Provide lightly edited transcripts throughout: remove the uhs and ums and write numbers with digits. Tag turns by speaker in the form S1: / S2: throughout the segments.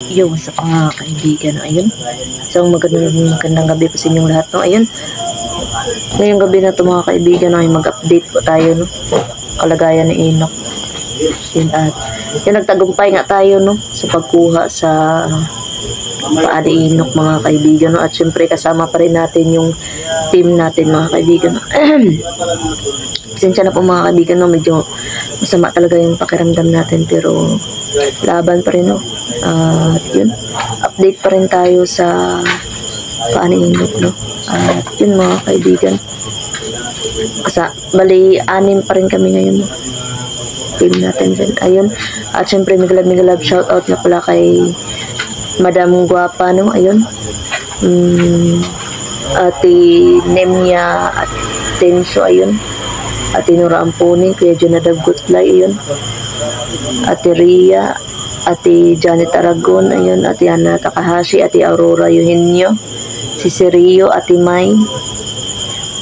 S1: Yo, what's up mga kaibigan? Ayun. So, magandang gabi po sa inyong lahat. No? Ayun. Ngayong gabi na ito mga kaibigan, ay mag-update po tayo. No? Kalagayan ni Enoch. Yun, at yun, nagtagumpay nga tayo no? Sa pagkuha sa paa ni Enoch mga kaibigan. No? At syempre kasama pa rin natin yung team natin mga kaibigan. No? Pasensya na po mga kaibigan. No? Medyo masama talaga yung pakiramdam natin. Pero laban pa rin. No? At yun, update pa rin tayo sa paaninok, no? At yun mga kaibigan, bali 6 pa rin kami ngayon, no? Team natin dyan, ayun. At syempre migalab shout out na pala kay Madam Guapa, no? Ayun, Ate Nemya at Tensyo, ayun. Ate Nora Ampuni, Kuya Jonadab Gutlay, ayun. Ate Ria, Ate Janet Aragon, ayun, Ate Ana Takahashi, Ate Aurora Eugenio, si Serio, Ate May,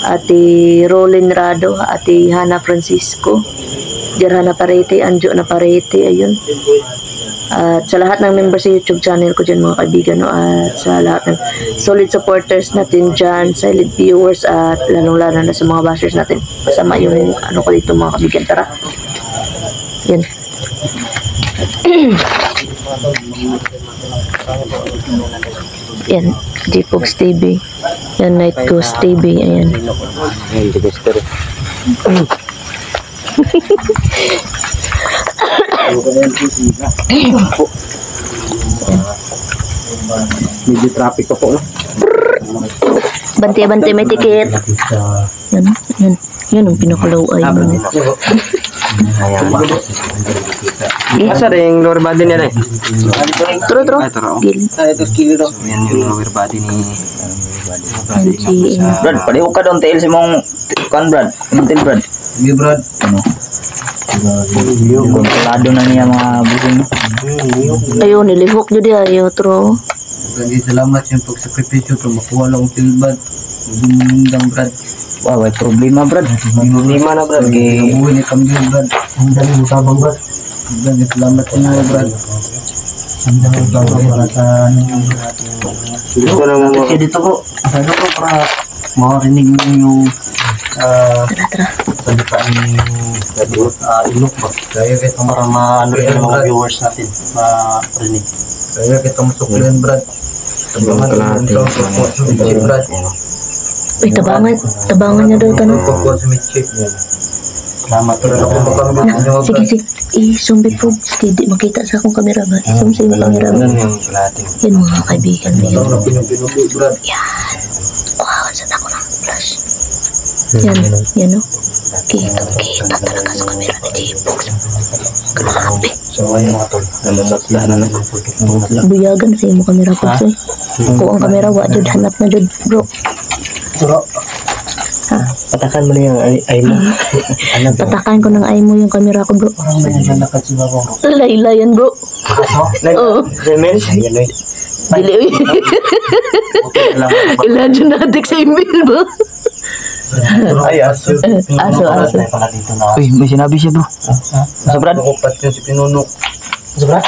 S1: Ate Rolin Rado, Ate Hana Francisco, Gerhana Parete, Anjo na Parete, ayun. At sa lahat ng members sa YouTube channel ko dyan mga kaibigan, no? At sa lahat ng solid supporters natin dyan, silent viewers, at lalong-lalo na sa mga bashers natin. Masama yung ano ko dito mga kaibigan, tara. Yan. Yan, Gpogs TV. Yan, Night Ghost TV. Ayan.
S2: Medyo traffic po, no?
S1: Bante may tiket. Yan ang pinakalaway mo.
S2: Asa rin yung lower body niya, eh?
S1: Tro. Gil.
S2: Ito kilo daw. Yan yung lower body ni...
S3: Brad, palihok ka doon tail si mong kan Brad. Mantin Brad.
S2: Hindi, Brad.
S3: Ano? Kontrolado na niya mga busing.
S1: Ayun, nilihok nyo di ayo, Tro.
S2: Lagi salamat yung pagsakripisyo para makuha lang ang silbad. Magandang Brad.
S3: Wow, may problema Brad.
S2: May problema na Brad. Nabuhay ni kambyo Brad. Ang dami mo tabang Brad. Lagi salamat sa inyo Brad. Ang dami mo tabang para sa dito lang mo. Kasi dito ko. Ano ko para makarinig mo yung salita ni Enoch ba? Kaya kita para maano rin ang mga viewers natin. Ma-rinig. Kaya kita masuklihan Brad. Tabangan natin. Brad.
S1: Uy, tabangan niya daw tanong.
S2: Salamat rin ako makamit niyo.
S1: Sige. Isumbi po. Sige, di makita sa akong kamera ba? Isum sa inyong kamera ba? Yan mga kaibigan na yun. Yan. Wow, saan ako ng flash? Yan o. Kita talaga sa kamera ni Gpogs. Grabe. Buyagan sa imo kamera po. Kung ang kamera, wajud hanap na jud bro. Ha?
S2: Patakan mo na yung ay mo.
S1: Patakan ko ng ay mo yung kamera ko bro.
S2: Parang may naglalakad si Babo.
S1: Layla yan bro. Oo.
S2: Semen? Yan oy.
S1: Dili oy. Ilan dyan natin sa email ba?
S2: Ay, aso.
S1: Aso.
S3: Uy, may sinabi siya bro.
S2: Sa Brad? Nakupat yun si Pinuno. Sa Brad?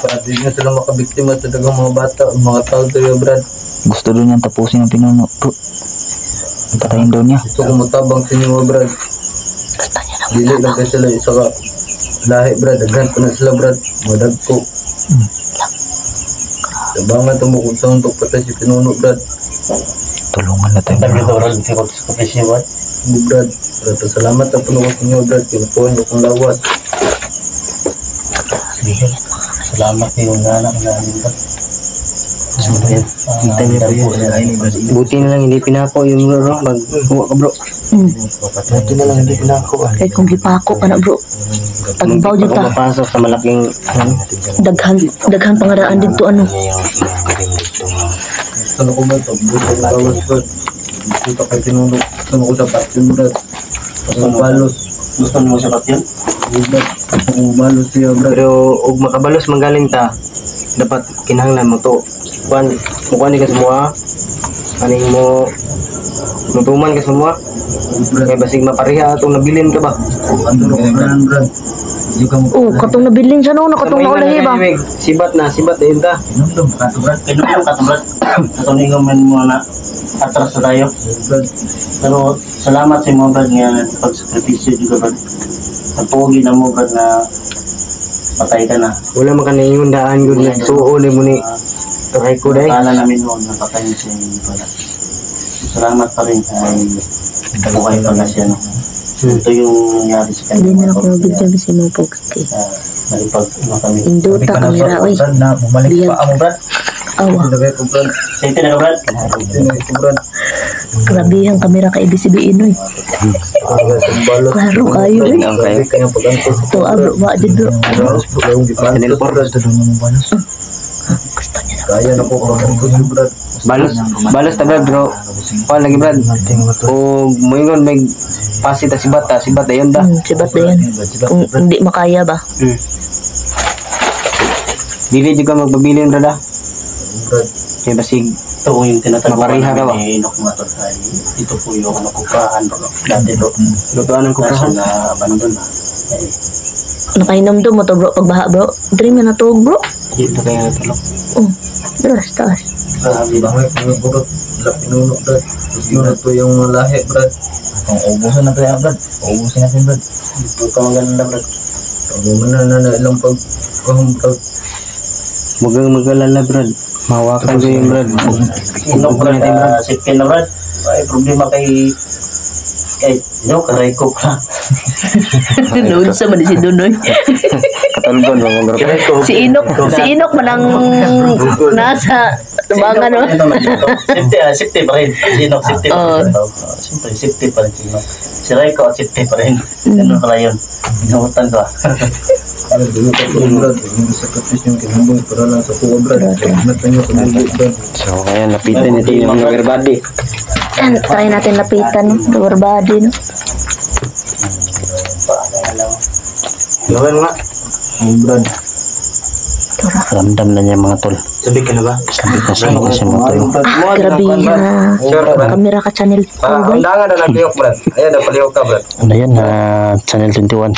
S2: Para di na sila makabiktima sa dagang mga bata, mga tao tayo Brad.
S3: Gusto doon niyang tapusin ang pinuno bro. Patayin daw niya.
S2: Gusto ko matabang sa inyo mga Brad.
S1: Gusto niya na
S2: Dili lang kayo sila isa ka lahi Brad. Aghan ko na sila Brad. Madag ko. Sabangan ito mo kung saan ito patay si Pinuno Brad.
S3: Tulungan na tayo bro.
S2: Brad. Salamat ang puno ko sa inyo Brad. Pinupuan niyo kong lawas. Salamat yung anak namin Brad. Kita niyo po yun. Buti na lang hindi pinako yung bro. Magkuha ka bro. Buti na lang hindi pinako.
S1: kahit kung gipako ka na bro. Tagbaw dito ta.
S2: Papasok sa malaking
S1: Daghan pangaraan dito ano.
S2: ano ko ba ito? Buti na lawas Brad. Buti kay Pinuno. Ano ko dapat yun Brad. Ang balos. Gusto mo sa patyan? Ang balos siya Brad. Pero huwag makabalos manggaling ta. Dapat kinahanglan mo to. Mukuha ni ka semua. Aning mo nutuman ka semua. Kaya basig mapareha itong nabilin ka ba? Ano ko Brad? Yung kamo.
S1: Oh, katong nabilin siya no, katong naulahi ba?
S2: Sibat na yun ta. Inundom kato brad.
S4: Inundom kato brad. Katong ningon man mo na atras na tayo.
S2: Brad.
S4: Pero salamat sa mga brad nga pagsakripisyo juga brad. Nagpugi na mo brad na patay ka na.
S2: Wala man kanang yung daan gud nagsuo ni mo ni Turay ko dai.
S4: Akala namin noon napatay niya siya yung brad. Salamat pa rin ay buhay pa na siya. No? Ito yung nangyari sa kanya.
S1: Hindi na ako bigyan si mo folks kay.
S4: Nalipag na kami.
S1: Induta kamera oy.
S2: Na bumalik
S1: Biyan.
S2: pa amo brad.
S1: Awa,
S2: Dagay ko brad.
S4: Safety na ka brad?
S2: Dagay ko brad.
S1: grabe ang kamera kay ABCBN oy.
S2: Balot.
S1: Klaro kayo eh.
S2: Kaya kaya pag-antos.
S1: Ito abro wa jud bro.
S2: Balos po yung gipanil po brad.
S1: Gusto niya na.
S2: Kaya na po ko brad.
S3: Balos ta brad bro. Kuan lagi brad. O moingon may pasit si bata yun ta.
S1: Sibat na yan. Kung hindi makaya ba?
S3: Dili di ka magpabilin brad ah.
S2: Brad.
S3: Kay basig
S4: Ito yung tinatanong
S3: Mapareha ka ba?
S4: ni Inok Maton ay ito po yung nakupahan dati bro.
S3: lutuan ang
S4: Kaso
S3: kuprahan.
S4: na abandon na. Eh,
S1: Nakainom do mo to bro pagbaha bro. Diri man natog bro.
S3: Dito kaya natulog.
S1: Oh, taas taas.
S4: grabe ba?
S2: Mga burot. Lapinuno brad. Yun na to yung lahi brad.
S3: Kung ubusan na tayo brad. Ubusin natin brad.
S4: Huwag ka maganda brad.
S2: Pag na ilang pag brad.
S3: Magalala brad. Mahawakan ko yung brad.
S4: Inok brad, safety na brad. Ay problema kay Inok, aray ko pa.
S1: Noon sa man si Dunoy.
S3: Katulgon mo brad.
S1: Si Inok man ang nasa tubangan no.
S4: Safety pa rin. Si Inok, safety pa rin. Siyempre, safety pa rin si Inok. Si Raiko, safety pa rin. Ganun pala yun. Inamutan ko ah.
S2: Dulu ka po brad. Yung sakripisyo yung kinambong para lang sa kuwa brad. Natanyo sa bubo brad.
S3: So kaya lapitan ito yung mga body.
S1: Try natin lapitan no, lower body no.
S4: Gawin nga.
S2: Ang brad.
S3: Ramdam na niya mga tol.
S4: Sabi ka na ba?
S3: Sabi ko sa mga tol.
S1: Grabe ha. Kamera ka channel 4 ba?
S2: Undangan na nagpiyok brad. Ayan na palihok ka brad.
S3: Ano yan na channel 21.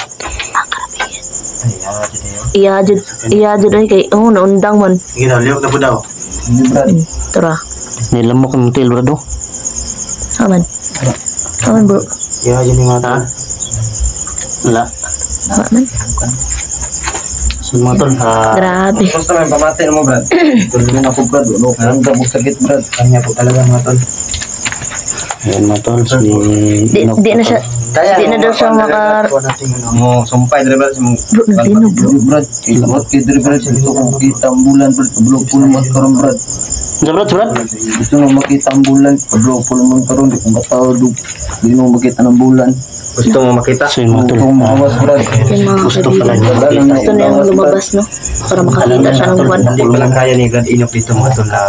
S1: Iya jud ay kay oh naundang man.
S4: Sige daw, liyok na po daw.
S2: Hindi brad.
S1: Tara.
S3: Nilamok ng tail bro.
S1: Aman. Aman bro.
S4: Yeah, yun yung mga ta. Wala.
S1: Aman.
S4: So mga tol,
S1: Grabe.
S2: Gusto namin pamati mo brad. Tuloy na ako brad. Ano? Ang gabok sakit brad.
S4: kanya po talaga mga tol.
S3: Ayan mga tol.
S1: Di na siya. Di na daw siya maka
S2: Mo sumpay dre brad mo.
S1: bro natinog bro.
S2: Brad, kilawat kay dre brad. Gusto ko makita ang bulan brad. Pablog po naman karon brad.
S3: Surat.
S2: Gusto mo makita ang bulan. Pablog po naman karon. Di ko matawag. Di mo makita ng bulan. Gusto mo makita?
S3: So yung mga tol.
S2: Gusto mo makawas brad.
S1: Yung mga
S3: Gusto pala
S1: kaibigan.
S3: niya.
S1: Gusto niyang lumabas no para makakita siya ng buwan.
S2: Hindi pala kaya ni God Inok dito mga tol na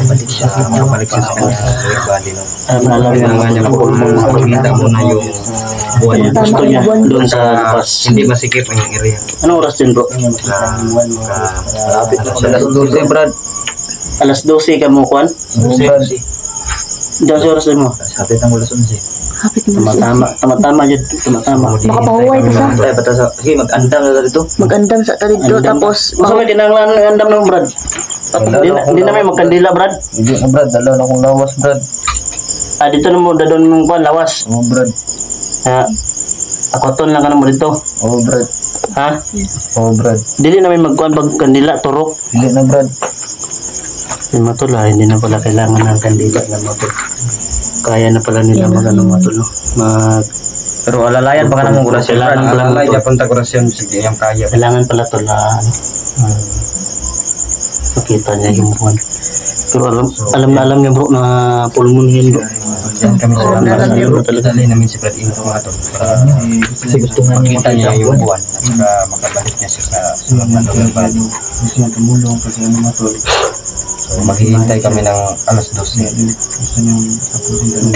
S2: balik siya sa kanyang body no.
S4: Alam
S2: Kaya nga niya na po makikita mo na yung buwan niya.
S4: gusto niya doon sa labas.
S2: Hindi masikip ang area.
S4: Anong oras din bro?
S2: Malapit na siya. Alas 12 brad.
S4: Alas 12 ka mo kuan?
S2: Brad.
S4: Diyan sa oras din mo.
S2: Sapit ang alas 11.
S1: Hapit na siya.
S4: Tama dyan. Tama.
S1: Makapahuway pa sa.
S2: Ay, bata sa... Sige, mag-andam na dito.
S1: Mag-andam sa talito tapos
S4: Masa may tinanglan ng andam ng brad? Hindi na may magkandila brad?
S2: Hindi na brad, dalaw na akong lawas brad.
S4: Dito na mo dadon mong kuan lawas.
S2: Oo brad.
S4: Akoton lang ka na mo dito.
S2: Oo brad.
S4: Ha?
S2: Oo brad.
S4: Dili na may magkuan pag kandila turok.
S2: Hindi na brad.
S4: Yung matula, hindi na pala kailangan ng kandila na matula. Kaya na pala nila mag-ano matulo.
S2: Pero alalayan pa ka namang kurasyon brad.
S4: Kailangan pala
S2: Alalay
S4: ito.
S2: niya punta kurasyon. Sige, yung kaya.
S4: Kailangan pala to na makita niya yung buwan. Pero alam niya bro na pulmonin bro.
S2: Yan kami sa
S1: Alam na
S2: mga
S1: niya, bro.
S2: Dali namin si Brad Inok mga tol. Kasi gusto nga niya makita yung buwan. At saka makabalik niya siya sa mga body. Gusto niya tumulong kasi ano mga tol. So maghihintay kami ng alas 12. Gusto niya tapusin kami.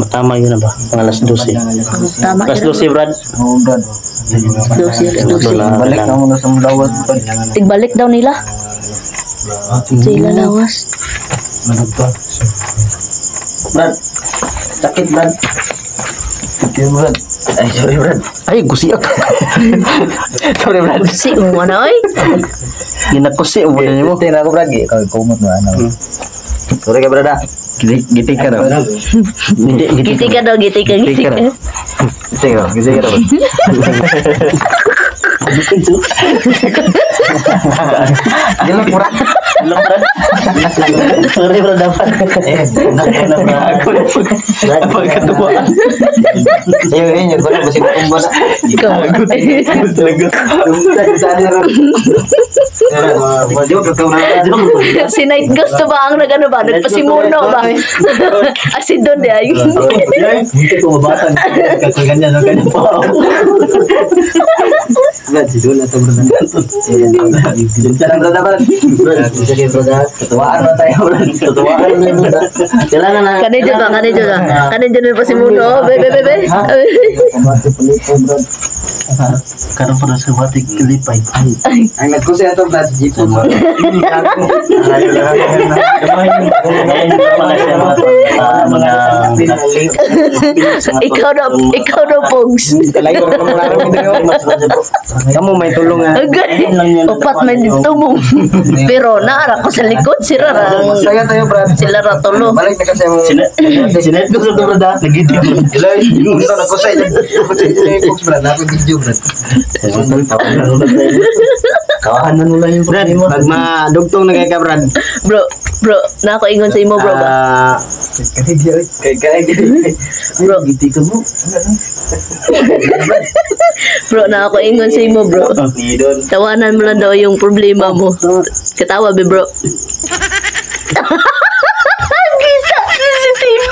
S4: Tama yun na ba? Ang alas 12.
S1: tama
S4: Alas
S1: yun.
S4: 12 Brad.
S2: Oo Brad.
S1: Dosi.
S2: Balik na muna sa lawas Brad.
S1: Tigbalik daw nila. Sila lawas.
S4: Brad. Sakit Brad.
S2: Okay Brad.
S3: Ay, sorry, Brad. Ay, gusiyak. Sorry, Brad.
S1: Si mo na oy.
S3: Ginakusi mo na mo.
S2: Tira ako, Brad. Ikaw, kumot mo, ano.
S3: Sorry ka, Brad. Gitik ka daw.
S1: Giti ka daw, giti ka.
S3: Gitik ka daw. Gitik ka daw. Gila, kurang.
S4: Sorry bro, dapat.
S3: Pagkatuwaan. Ayun, ko na. Kasi matumbo na.
S1: Ikaw. Si Night Gusto ba ang nagano ba? Nagpasimuno ba? Asidon di ay.
S4: Hindi ko mabatan. Kasi ganyan, ganyan pa.
S3: Brad, si Dula to, Brad.
S4: Diyan bro, dapat. Sige bro, tuwaan na tayo bro. Tuwaan na bro. Kailangan na.
S1: Kanay dyan ba? Kanay dyan nagpasimuno. Be.
S4: Karon para sa batik kilipay.
S3: Ang nagkusi ato, Brad, si Jeep.
S1: Ikaw na Pogs.
S3: Kamu may tulungan.
S1: Agay. Upat man dito mo. Pero naara ko sa likod. Sira ra.
S3: Saya tayo, Brad.
S1: Sila ra tulo.
S3: Balik na kasi mo.
S4: Sinet ko sa bro da. Nagidip.
S3: Ilay, yung ito nagkusay. Brad, ako video, Brad.
S4: Kawahan na nila yung
S3: Brad, pag madugtong na kay ka, Brad.
S1: Bro, na ako ingon sa imo bro ba?
S4: Bro, giti ka mo.
S1: Bro, na ako ingon sa imo bro. Tawanan mo lang daw yung problema mo. Katawa be bro. Kita CCTV.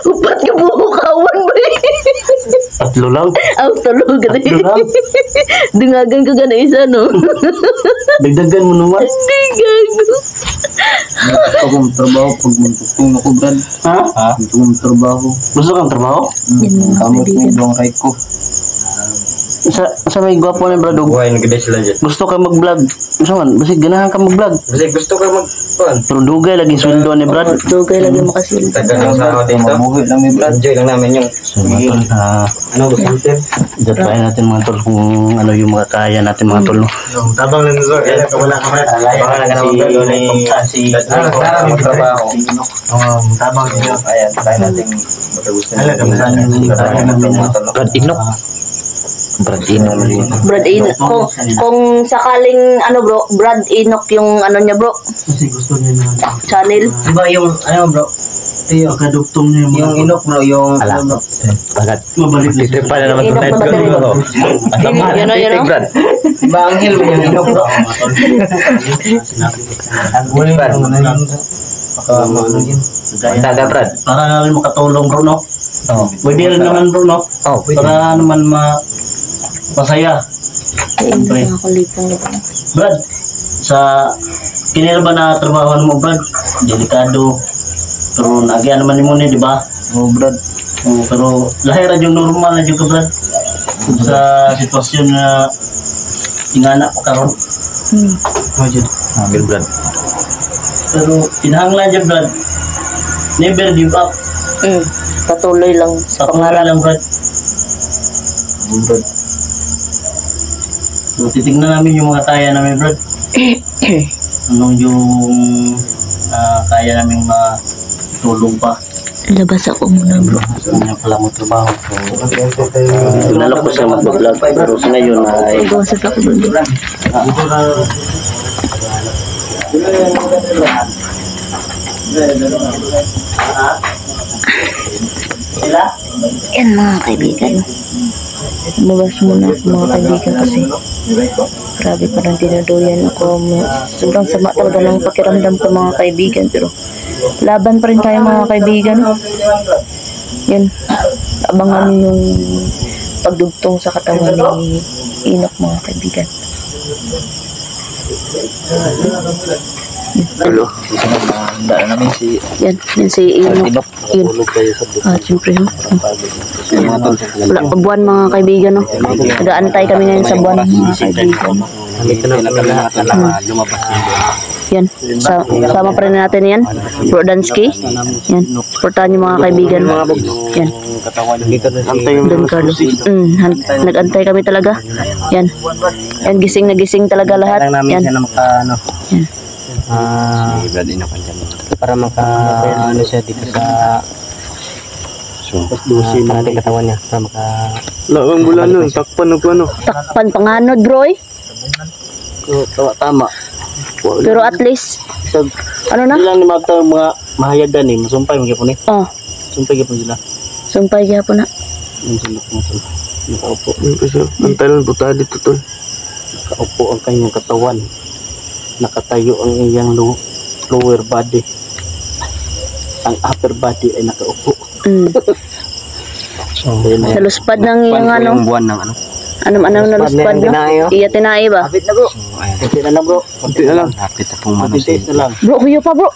S1: Upat ka buho kawan ba?
S4: Tatlo lang.
S1: Ang tulog gani. Dungagan ko gana isa no.
S4: Dagdagan mo naman.
S1: Dungagan.
S3: Ako mong trabaho pag magtutong ako, Brad.
S4: Ha?
S3: Ito mong trabaho.
S4: Gusto kang trabaho?
S3: Kamot mo yung right ko.
S4: Sa may gwapo na bro.
S3: Buhay na ganda sila dyan.
S4: Gusto ka mag-vlog. Gusto man, basta ganahan ka mag-vlog.
S3: Kasi gusto ka mag-pan.
S4: Pero dugay lagi sweldo ni Brad.
S1: Dugay lagi makasil.
S3: Tagal lang sa ako dito. Mabuhay lang ni Brad. Enjoy lang namin yung... Ano gusto natin?
S4: Dapain natin mga tol kung ano yung mga kaya natin mga tol. No?
S3: Yung tabang lang nito. Kaya ka wala ka Brad. Baka na ka naman galo ni... Karang trabaho. Tabang nyo. Ayan, tayo natin matagusin.
S4: Brad Inok. Brad Inok.
S1: Brad Inok. Kung sakaling ano bro, Brad Inok yung ano niya bro,
S4: Kasi gusto niya na.
S1: channel.
S3: Diba yung... Ano bro? Yung
S4: Kadugtong niya yung
S3: yung inok bro, yung...
S5: Alam. Bagat.
S4: mabalik na.
S5: Titrip pa na naman
S1: Inok
S5: tonight.
S1: na battery. Yun o, yun o.
S5: Brad.
S3: Diba ang hill yung inok bro? Ang huli Brad. Tada Brad.
S4: Para namin makatulong bro no.
S3: Oo.
S4: Pwede rin naman bro no.
S3: Oh, pwede.
S4: Para naman masaya.
S1: Hindi nakakalipong na ba?
S4: Brad, sa kinira ba na trabaho mo Brad? Delikado. Pero nagyan naman mo ni, di ba?
S3: Oh Brad.
S4: Oo, pero lahira yung normal na yung Brad. Sa sitwasyon na ingana pa karon.
S5: Ambil Brad.
S4: Pero kinahanglan dyan Brad. Never give up.
S1: Patuloy lang sa
S4: Sa
S1: pangarap.
S4: pangarap lang Brad.
S3: Oh Brad.
S4: So titignan namin yung mga kaya namin Brad. Anong yung kaya namin matulong pa.
S1: Labas ako muna bro.
S4: Ano pala mo trabaho. So, pinalok ko siya mag-vlog. Pero sa ngayon ay
S1: Iwasan ako doon.
S4: sila?
S1: Yan mga kaibigan. Lumabas muna ako mga kaibigan kasi grabe parang tinaduyan ako. Sobrang sama talaga ng pakiramdam ko mga kaibigan. Pero laban pa rin tayo mga kaibigan. Yan. Abangan niyo yung pagdugtong sa katawan ni Inok mga kaibigan.
S5: Hello. Daan namin si
S1: Yan si Inok. Yun. Siyempre. Wala pa buwan mga kaibigan. No? Nag-aantay kami ngayon sa buwan mga kaibigan.
S5: Dito na kami lahat na lumabas.
S1: Yan. Sama pa rin natin yan. Bro Dansky. Yan. Supportahan niyo mga kaibigan. Yan. Don Carlos. Nag-antay kami talaga. Yan. Yan, gising na gising talaga lahat. Yan. Yan.
S2: Para ano siya dito sa dusin natin katawan niya para maka lawang bulan nun takpan o ano
S1: Takpan panganod, bro.
S2: tama
S1: Pero at least, ano na?
S2: lang ni mga mahayagan masumpay magyapon
S1: Oh,
S2: sumpay gyapon sila
S1: sumpay gyapon na.
S2: Nakaupo kasi ang talon buta dito tol nakaupo ang kanyang katawan nakatayo ang iyang lower body ang upper body ay nakaupo.
S1: Sa luspad ng iyang ano?
S2: Buwan ng ano?
S1: Ano na luspad no? Iya tinai ba?
S2: Hapit na bro. Hapit na lang bro. Hapit na lang. Hapit na pong mano na lang.
S1: Bro, kuyo pa bro.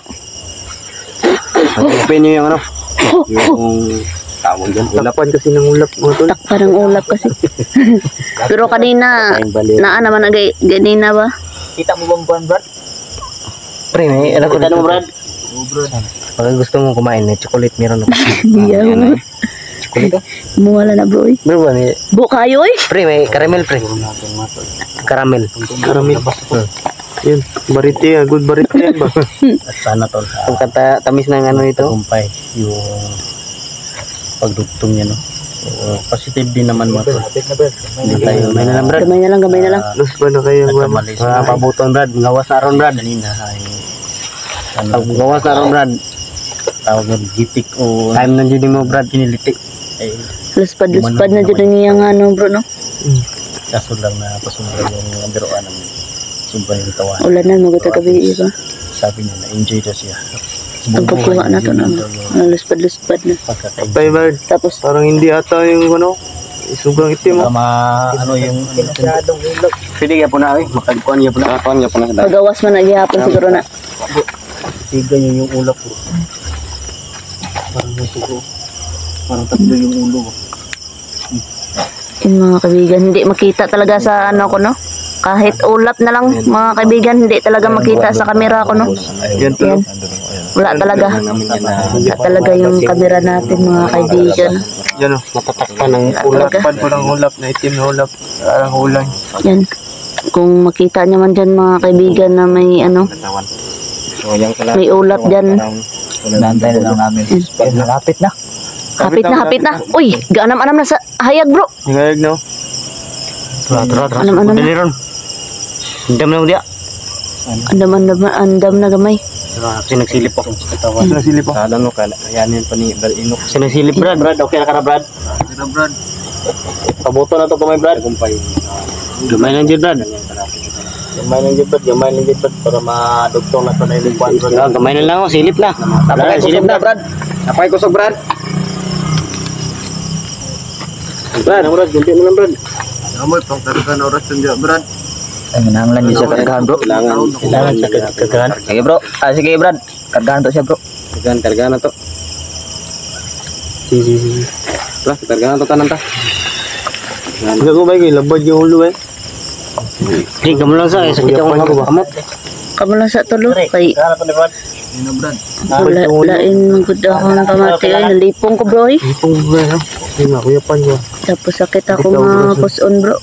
S2: Hapit niyo yung ano? Yung tawag dyan. Ulapan kasi ng ulap mga tol.
S1: Takpan ng ulap kasi. Pero kanina, naa naman na ganina ba?
S3: Kita mo bang buwan, Brad?
S2: Pre, may alam ko
S3: Kita mo, Brad?
S2: pag gusto mo kumain, may chocolate meron ako.
S1: Iya.
S2: Chocolate ah?
S1: Muwala na bro.
S2: Meron ba? May,
S1: Bu kayo eh.
S2: pre, may caramel pre. Caramel. Caramel. Yun, bariti ah. Good bariti yan ba?
S3: At sana tol,
S2: Ang tamis ng ano ito.
S3: tagumpay yung pagdugtong niya, no? Positive din naman mo tol. Hindi tayo
S2: Gamay na lang brad.
S1: Gamay na lang.
S2: Los ba na kayo
S3: nagkamali
S2: mga pabuton brad? Ngawas na ron brad.
S3: kanina ay
S2: Pag ngawas na ron brad.
S3: tawag ng gitik o
S2: Time na dyan mo brad.
S3: kinilitik. Eh,
S1: Luspad na dyan niya nga ano bro no?
S3: kaso lang na pasumbra yung biroan namin. Simple yung tawa.
S1: Ulan na, maguta gabi iba.
S3: Sabi niya na enjoy daw siya.
S1: Ang pagkuha na to na. Luspad na.
S3: Pagkakain.
S2: Tay brad.
S1: Tapos,
S2: Parang hindi ata yung ano. Isugang itim mo.
S3: Ano yung
S2: Pwede kaya po na eh. Makagpuan niya po na. Makagpuan niya po na.
S1: pagawas man naghihapon siguro na.
S3: tiga niya yung ulap ko. Parang nasuko. Parang tatlo yung ulo ko.
S1: Yung mga kaibigan, hindi makita talaga sa ano ko no? Kahit ulap na lang mga kaibigan, hindi talaga makita sa kamera ko no?
S2: Yan to.
S1: Yan. Wala talaga. Wala talaga yung kamera natin mga kaibigan.
S2: Yan o. Natatakpan ng ulap. Pan po ng ulap na itim na ulap. Parang ulan.
S1: Yan. Kung makita nyo man dyan mga kaibigan na may ano, may ulap dyan.
S3: Nantay na lang namin. Malapit na.
S1: Hapit na. Uy, gaanam-anam na sa hayag bro.
S2: Ngayag no.
S1: Anam-anam na.
S2: Daliron. Hindam na mo dia.
S1: Andam na gamay.
S2: Sinagsilip ako. Sinagsilip ako. Kala no, kayanin pa ni Brad Inok. Sinagsilip Brad. Okay na ka na Brad. Brad. Paboto na to pa may Brad. Gamay lang dyan Brad.
S3: Gamay lang dyan, Brad. Para madugtong na ito na ilikwan, Brad.
S2: Gamay na lang ako. Silip na. Silip na Brad. Napay kusog Brad. Brad, ganti mo lang Brad. Amoy, pangkarga na oras dyan Brad.
S3: Ay, nanglan din siya kargahan, bro. Kailangan siya kargahan. Sige, bro. Sige, Brad. Kargahan to siya, bro.
S2: Kargahan na to. Sige. Lah, kargahan to tanan ta. Hindi ko ba labad yung ulo eh. Hindi, kamu lang sa sakit ako nga ba kamot.
S1: Kamu lang sa tulo. Kay
S3: Kargahan to ni Brad.
S1: lain magud akong kamati ay nalipong ko bro.
S2: Ipong ba ha? Hindi nga, kuyapan ko.
S1: Tapos sakit ako mga puson bro.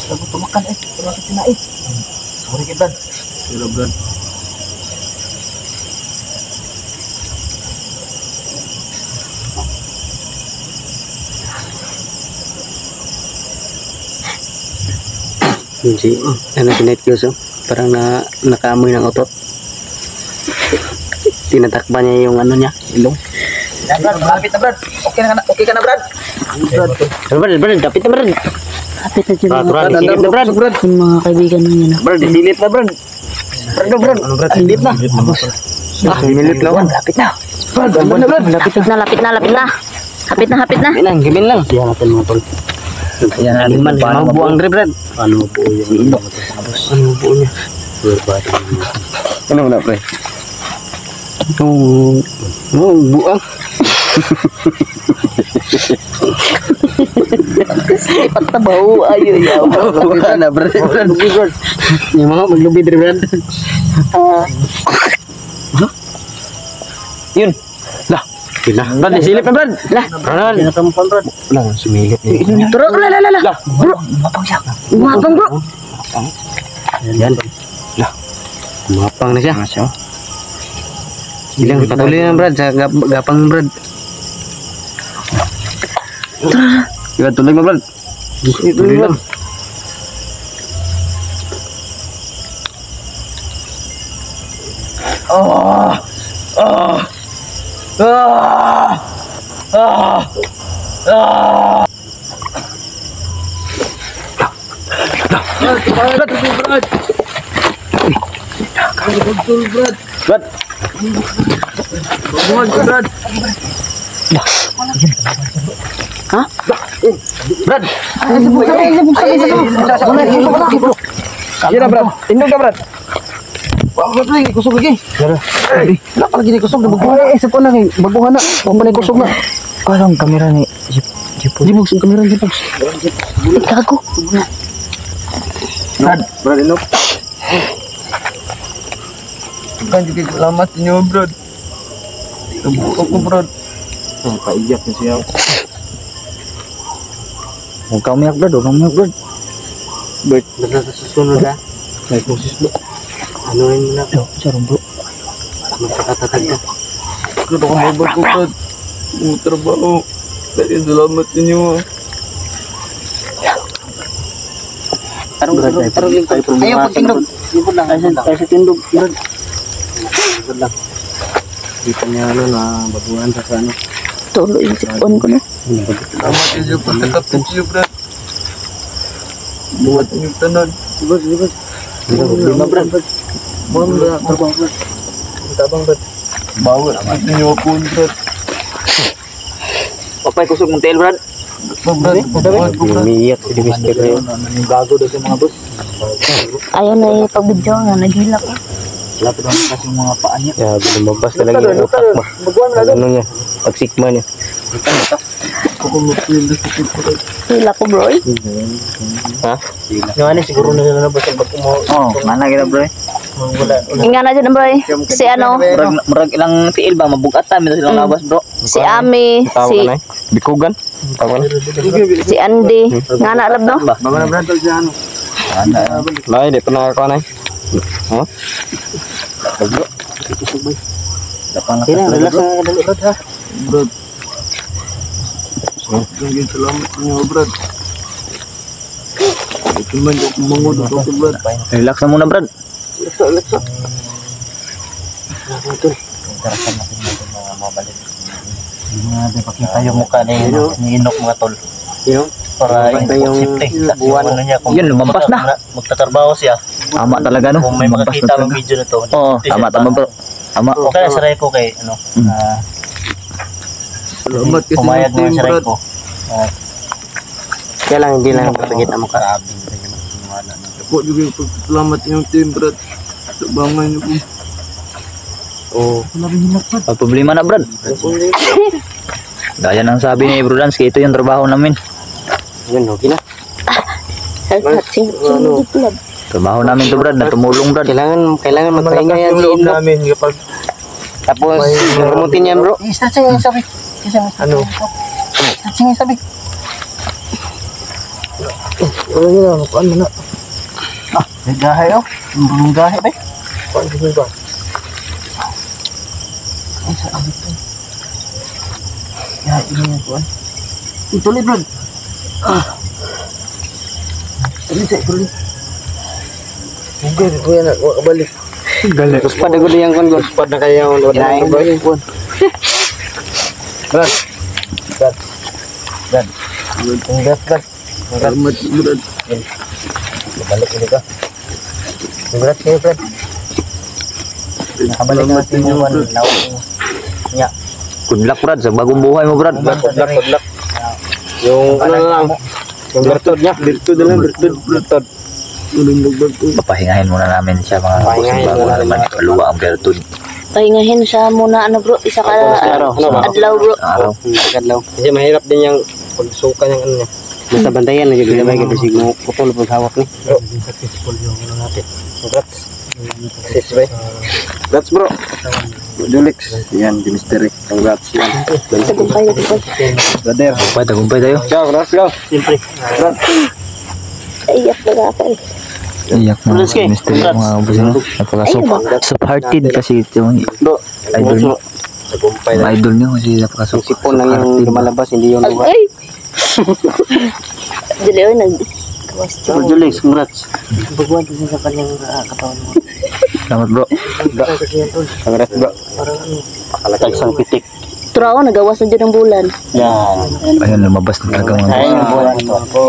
S3: Tumakan eh. Tumakan sinain. Sorry kay Brad.
S2: Pero Brad. Hindi. Ano pinait ko so? Parang nakaamoy ng otot. Tinatakba niya yung ano niya, ilong.
S3: Yan, Brad. Malapit na, Brad. Okay ka na, Brad.
S2: Brad, dapit na Brad.
S1: Kapit na dyan
S2: Brad,
S1: mga,
S2: silip na Brad.
S1: yung mga kaibigan mo yan.
S2: Brad, silip na Brad. Brad. Ano Brad, silip na. Silip na.
S3: Malapit na.
S2: Brad, ano na Brad?
S1: Lapit na.
S2: Gimin lang. Diyan natin mga tol.
S3: Yan natin man.
S2: Mga buwang dre Brad.
S3: Paano po yung inok?
S2: Ano buo niya? Ano na pre? Buang.
S1: Pagtabaw, ayo ya.
S5: Wala, Brad.
S2: Yung mga maglubi diri Brad.
S5: Yun. Lah. Brad, silip na Brad. Lah. Brad.
S2: Natampan Brad.
S5: Lang, sumilip niya.
S1: Bro, la. Bro, umapang bro.
S5: Yan. Lah. Mapang na siya. Ilang patuloy na Brad sa gapang Brad. Iba tuloy mo Brad. Tuloy lang. Brad. Hah? Brad. Kira Brad. Tindog ka Brad.
S2: Brad lagi kusog lagi. Wala pa lagi ni kusog na baguhan na. Isa pa na kay baguhan na. Wala pa na kusog na.
S5: Parang kamera ni Jeep.
S2: Jibogs ang kamera jibogs.
S1: Ikago.
S2: Brad inok. Kan juga selamat niyo Brad. Aku Brad. Paiyak na siya.
S5: Huwag ka umiyak Brad.
S2: Bert, nasa susunod ha. May kusis mo. Ano yun mo na?
S5: Sarong bro.
S2: Magkakatatag ka. Kaya ako may bago Brad. Yung trabaho. Dahil salamat ninyo. Ayaw pagtindog. Ayaw sa tindog Brad. Brad lang. Kita niya ano na baguhan sa ano.
S1: Tulo yung sipon ko na.
S2: Salamat ninyo pagkakapit siyo Brad. Buhat niyo tanan. Libas. Lima Brad. Buwan mo na trabaho Brad. Tabang Brad. Bawal. Ninyo ako Brad.
S5: Papay kusog mong tail Brad.
S2: Brad.
S5: Umiyak si Mr. Ray.
S2: Bago daw sa mga boss.
S1: Ayaw na ipag-video nga, naghila ko.
S2: Lapit naman kasi yung mga paa niya.
S5: Ya, lumabas talaga yung utak mo. Ano niya? Pagsikma niya.
S1: Hila ko bro.
S5: Ha?
S2: Yung ano siguro na nalabas ang bago mo.
S5: Oh, mana kita bro?
S2: Wala.
S1: Inga na dyan bro. Si ano?
S5: Murag ilang tiil ba? Mabugatan. Mito silang labas bro.
S1: Si Ami.
S5: Tawa
S1: Si
S5: ka na eh. Bikugan. Tawa na.
S1: si Andy. Nga na alam no?
S2: Bago na Brad sa ano.
S5: Lai, di pernah ako na eh. Ha? Bagyo.
S2: Kaya relax na dali Brad ha. Brad. Salamat niyo Brad. Ito man yung mangod ako Brad.
S5: Relax na muna Brad.
S2: Relax.
S4: Pakita yung mukha ni Inok mga tol.
S2: Yung
S4: Para yung safety. Buwan ano niya. Kung
S5: Yun, lumampas na.
S4: Magtatrabaho siya.
S5: Tama talaga no.
S4: Kung may
S5: Lumampas
S4: makakita
S5: na
S4: ng
S5: talaga.
S4: video na to.
S5: Oo, tama bro. Tama.
S4: Okay na saray ko kay ano.
S2: Salamat kasi
S4: Pumayag
S2: team
S4: mo saray
S2: Brad.
S4: ko.
S5: Kaya lang hindi lang makikita mo ka.
S2: Po juga yung salamat yung team Brad. Sabangan niyo po.
S5: Oo. Ang problema na Brad. Gaya ng sabi ni Bro Lance, ito yung trabaho namin.
S2: Yun, okay na.
S5: Trabaho namin to Brad, na tumulong Brad.
S2: Kailangan magpahinga yan si Inok. Namin kapag
S5: Tapos, namutin yan bro.
S2: stretching yung sabi. Ano? Stretching yung sabi. Ano yun? Ano na? May gahe oh. Ang gahe ba? Paano ko ba? Ay, sa abit to. Ya, ini yang tuan. Tuloy Brad. Tuloy. Huwag ko yan. Huwag ka balik.
S5: Galit. Terus pada gue yang kon gus pada kayak yang udah naik bro.
S2: Brad. Brad. Salamat Brad.
S4: Balik ini ka. Congrats kayo Brad. Nakabalik natin yung lawak niya.
S5: Good luck Brad sa bagong buhay mo Brad.
S2: Good luck. Yung ano lang. Yung bertud niya. Bertud lang. Bertud. Uling lugbag ko.
S5: Papahingahin muna namin siya mga boss bago naman kaluwa ang Bertud.
S1: Pahingahin siya muna ano bro, isa ka adlaw bro.
S5: Araw. Kadlaw. Kasi mahirap din yung pagsuka ng ano niya. Basta bantayan na yung gamay kasi mo putol pag hawak ni. Bro, successful yung ano natin. Congrats. Success ba? Congrats bro. Julix. Yan, di mystery. Congrats yan.
S1: Tagumpay.
S5: Brother. Tagumpay tayo. Ciao, congrats go.
S4: Siyempre.
S1: Iyak na ka eh.
S6: Iyak na
S4: Let's go.
S6: mystery
S4: Congrats.
S6: mga ubus no. Napaka-soft-hearted kasi ito yung
S5: Bro,
S6: idol niyo.
S5: tagumpay
S6: Ang
S5: na.
S6: idol niyo kasi
S5: Yung sipon lang yung
S6: napaka-soft-hearted.
S5: lumalabas, hindi yung luwa.
S1: Ay! Dili o nag...
S4: So, Julix, congrats.
S6: Salamat bro.
S5: Congrats bro.
S4: Tagsang pitik.
S1: Turaw, nagawas na dyan ng bulan.
S4: Yan.
S6: Ayun, lumabas na talaga mga
S4: Ayun,
S6: boss.
S4: buwan ito.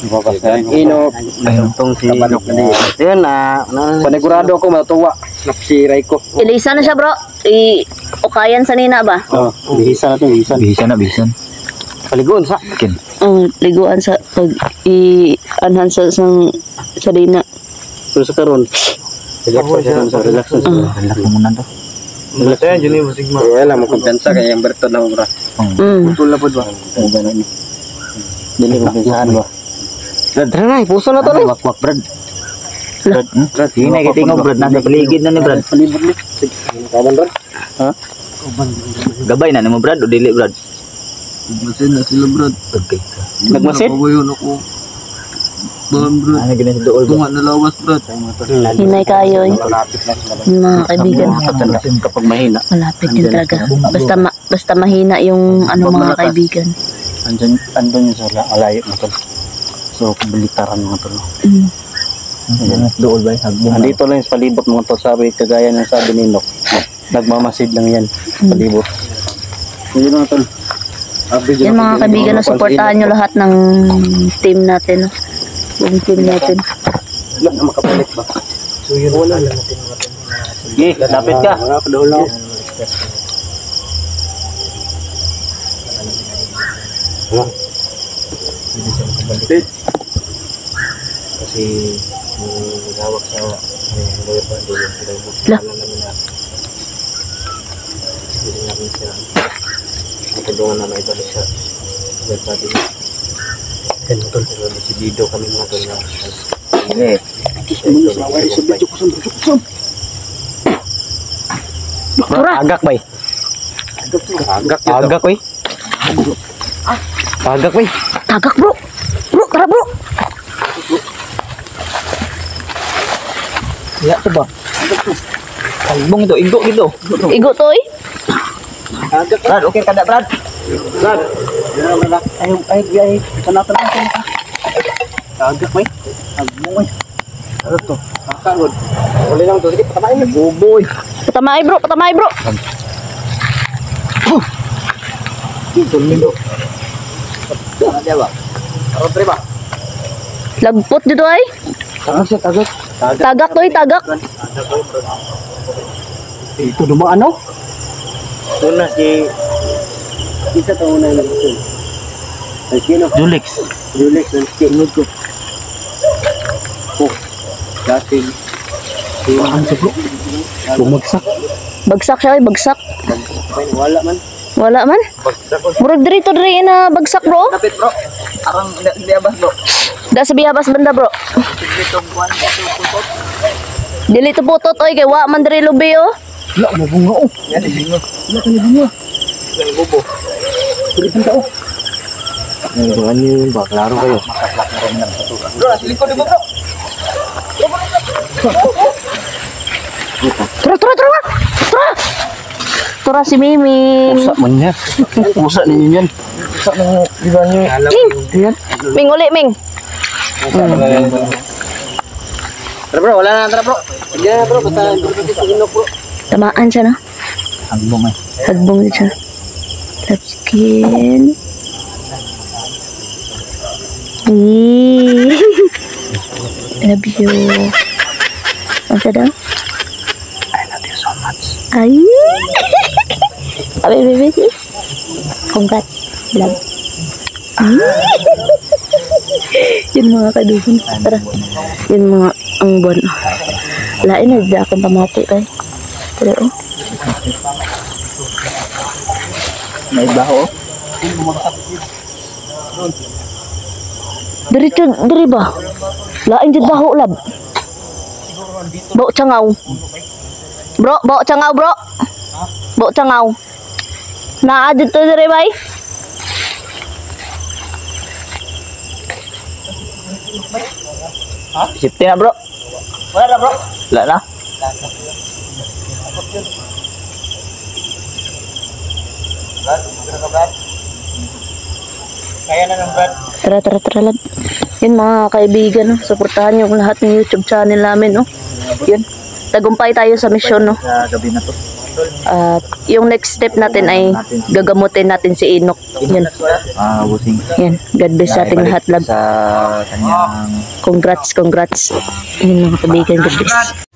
S5: Lumabas na rin. Inop.
S6: Ayun,
S5: Itong si Kabalok na din. Ayun na. Panigurado ako matuwa. Napsiray ko.
S1: Ilisa na siya bro. Ukayan sa nina ba?
S4: Oh, bihisa natin, bihisa.
S6: bihisan na bihisan.
S5: Paliguan sa.
S6: Kin.
S1: Liguan sa pag anhan sa nina.
S4: Pero sa karon, relax sa relax sa
S6: Relax na muna to.
S5: Relax yan, yun yung musigma. Wala mo kumpensa kaya yung berto na umra. Putul na po ba?
S4: dili mo binsahan ba.
S5: Tara na, puso na to na.
S6: Wakwak brad. Brad, sige na kitingaw brad. Nasa paligid na ni brad.
S5: Kaman bro.
S6: Gabay na ni mo brad o dili brad?
S2: Masin na sila brad.
S6: Okay.
S5: Nagmasid?
S2: Pagayon ako. Bahan brad.
S6: Ano ganyan sa dool ba?
S2: Tunga na lawas brad.
S1: Hinay kayo eh. Yung mga kaibigan.
S6: Kapag mahina.
S1: Malapit din talaga. Basta mahina yung ano mga kaibigan.
S4: Andun yung sa alayo mo to. So, balitaran mo to.
S6: Dool ba? Hagbong.
S4: Andito lang yung palibot mga to, sabi kagaya ng sabi ni Nok. Nagmamasid lang yan, palibot. Yun mga tol.
S1: Yan mga kaibigan na supportahan nyo lahat ng team natin. Yung team natin.
S5: Wala na makapalit ba? So yun wala lang natin
S4: Sige, lapit ka.
S5: Kadulaw. Kasi yung hawak sa lawyer pa doon yung sila mo.
S1: La.
S5: Alam namin na hindi namin siya matulungan na maibalik siya. Dahil sabi niya kaya tol, pero si Dido kami mga tol na
S1: Tura!
S5: agak ba eh? Agak ba eh? Agak ba eh?
S1: Tagak bro! Bro, tara bro!
S6: Ya to ba? Kalbong ito, igo gitu.
S1: Igo to eh.
S6: Brad, okay ka na Brad?
S5: Brad! Ay, panatan na siya. Agak ba eh? Agak ba eh? Ano to? Kakagod. Uli lang to. Sige, patamain mo. Buboy.
S1: Patamay bro, patamay bro!
S5: Tulmindo. Ano ba? Arotre ba?
S1: Lagpot dito ay.
S5: Tagak siya, tagak.
S1: Tagak to eh, tagak.
S5: Ito dumaan no? Una si... Isa to una yung nagsusun. Ay, sino?
S4: Julix.
S5: Julix, nagsusunod ko. Oh, dating. Ang sa bro. Bumagsak.
S1: Bagsak siya ay, bagsak.
S5: Wala man.
S1: Wala man. Murag diri to diri na bagsak bro.
S5: Kapit bro. Arang hindi abas bro.
S1: Da sa biyabas banda bro. Dili to putot oy kay wa man diri lubi oh.
S5: Wala, mabunga oh. Yan, ibingo. Wala ka nabunga. Yan, bubo. Pilipan ka oh. Ano yun ba? Klaro kayo. Bro, silikod mo bro.
S1: Tara tara tara. Tara. Tara si Mimi.
S4: Pusa man yan. Pusa ninyo yan.
S5: Sa mga diba nyo?
S1: Ming. Ming uli Ming.
S5: Tara bro, wala na. Tara bro. Hindi na bro, basta sa inok bro.
S1: Tamaan siya na.
S6: Hagbong ay.
S1: Hagbong din siya. Love skin. Love you. Ano siya daw?
S6: I love you so much.
S1: Ay! Abi, baby. Congrats. Love. Ay! Yun mga kaibigan. Tara. Yun mga ang buwan. Lain na, di akong pamati kay. Pero oh.
S6: May baho.
S1: Diri ba? Lain jud baho lab. Bo cangaw. Bro, bo cangaw bro. Bo cangaw. Naa dito diri bay.
S6: Safety na bro.
S4: Wala na, bro.
S6: Wala na.
S4: Kaya na ng Brad.
S1: Tara lad. Yun mga kaibigan, no? Suportahan niyo lahat ng YouTube channel namin, no? Yun. Tagumpay tayo sa misyon, no?
S6: Sa gabi na to.
S1: At yung next step natin ay gagamutin natin si Enoch. Yun.
S6: Busing.
S1: Yan. God bless sa ating lahat, lab.
S6: Sa kanyang
S1: Congrats. Yun mga kaibigan, God bless.